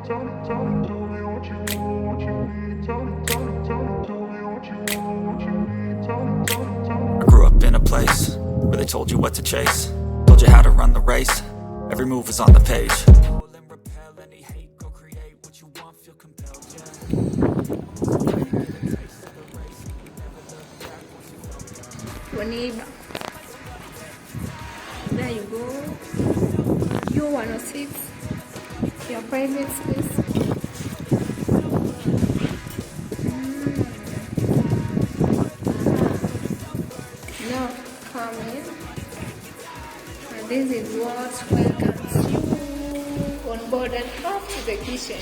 I grew up in a place where they told you what to chase, told you how to run the race, every move was on the page. Your neighbor. There you go. You 106. Your private space. Now come in. And this is what welcomes you on board and up to the kitchen.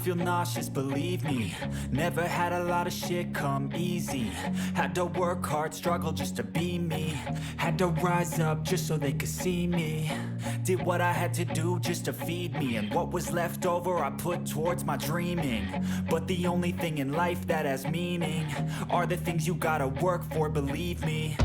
Feel nauseous, believe me. Never had a lot of shit come easy. Had to work hard, struggle just to be me. Had to rise up just so they could see me. Did what I had to do just to feed me. And what was left over I put towards my dreaming. But the only thing in life that has meaning are the things you gotta work for, believe me.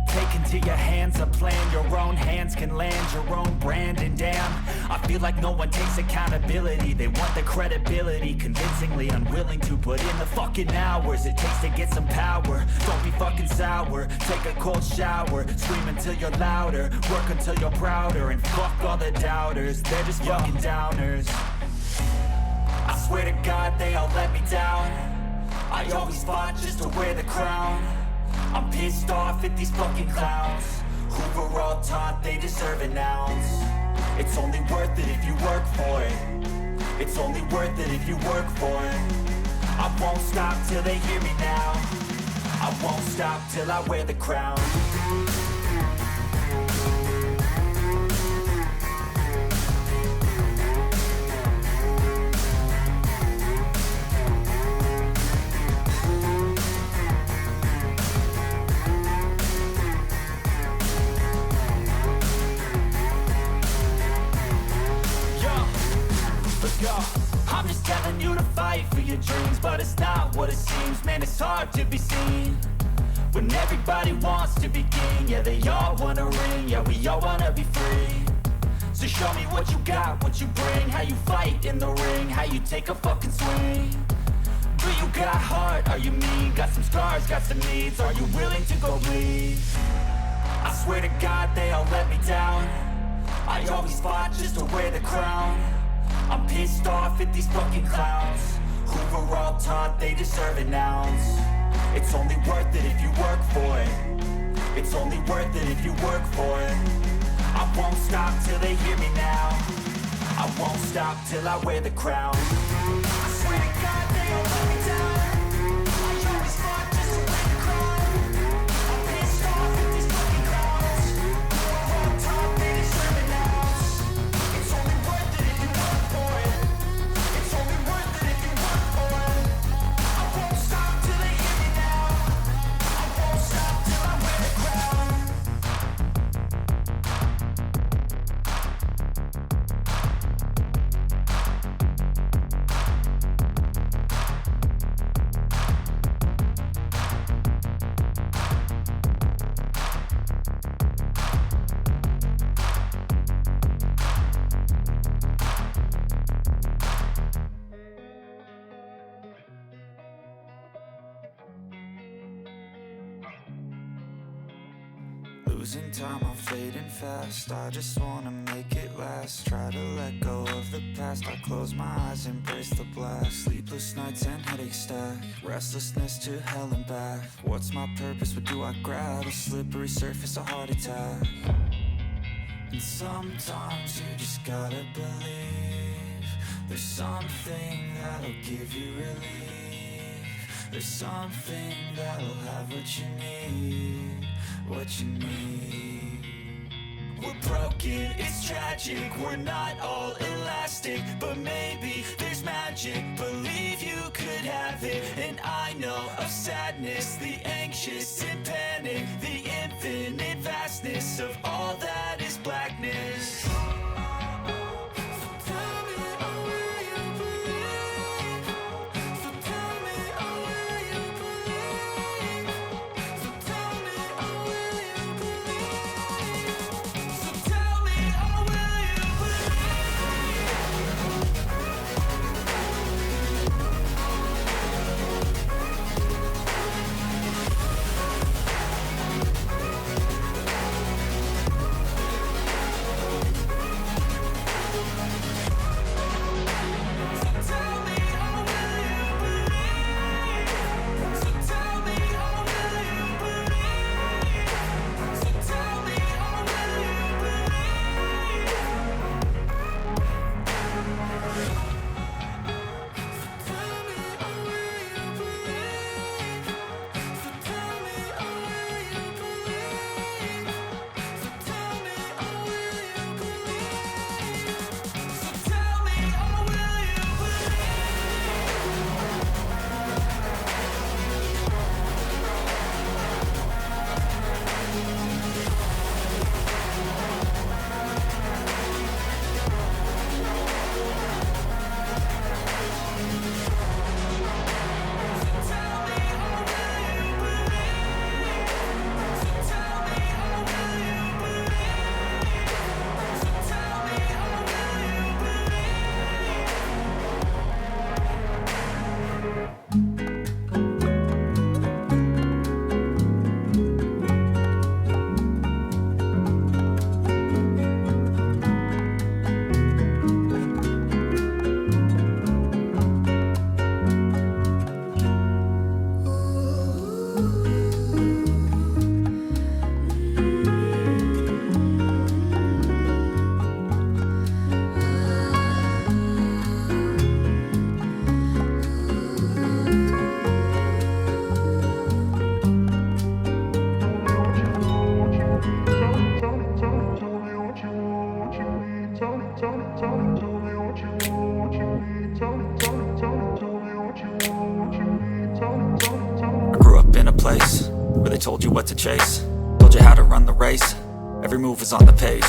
Take into your hands a plan, your own hands can land your own brand. And damn, I feel like no one takes accountability. They want the credibility, convincingly unwilling to put in the fucking hours it takes to get some power. Don't be fucking sour, take a cold shower, scream until you're louder, work until you're prouder. And fuck all the doubters, they're just fucking downers. I swear to God they all let me down. I always fought just to wear the crown. I'm pissed off at these fucking clowns who were all taught they deserve an ounce. It's only worth it if you work for it. It's only worth it if you work for it. I won't stop till they hear me now. I won't stop till I wear the crown. I'm just telling you to fight for your dreams, but it's not what it seems. Man, it's hard to be seen when everybody wants to be king. Yeah, they all wanna ring, yeah, we all wanna be free. So show Tell me what you got, what you bring, how you fight in the ring, how you take a fucking swing. Do you got heart, are you mean? Got some scars, got some needs, are you willing to go bleed? I swear to God they all let me down. I always fought just to wear the crown. I'm pissed off at these fucking clowns who were all taught they deserve an ounce. It's only worth it if you work for it. It's only worth it if you work for it. I won't stop till they hear me now. I won't stop till I wear the crown. I swear to God they all let me down. I always fought just to wear the crown. I'm pissed off at these fucking clowns who are all taught they deserve an ounce. It's only worth it if you work for it. It's only worth it if you work for it. I won't stop till they hear me now. I won't stop till I wear the crown. Losing time, I'm fading fast. I just wanna make it last. Try to let go of the past. I close my eyes, embrace the blast. Sleepless nights and headaches stack. Restlessness to hell and back. What's my purpose? What do I grab? A slippery surface, a heart attack. And sometimes you just gotta believe there's something that'll give you relief. There's something that'll have what you need. What you need. We're broken, it's tragic. We're not all elastic, but maybe there's magic. Believe you could have it. And I know of sadness, the anxious and panic, the infinite vastness of all that is blackness. Place where they told you what to chase, told you how to run the race. Every move was on the page.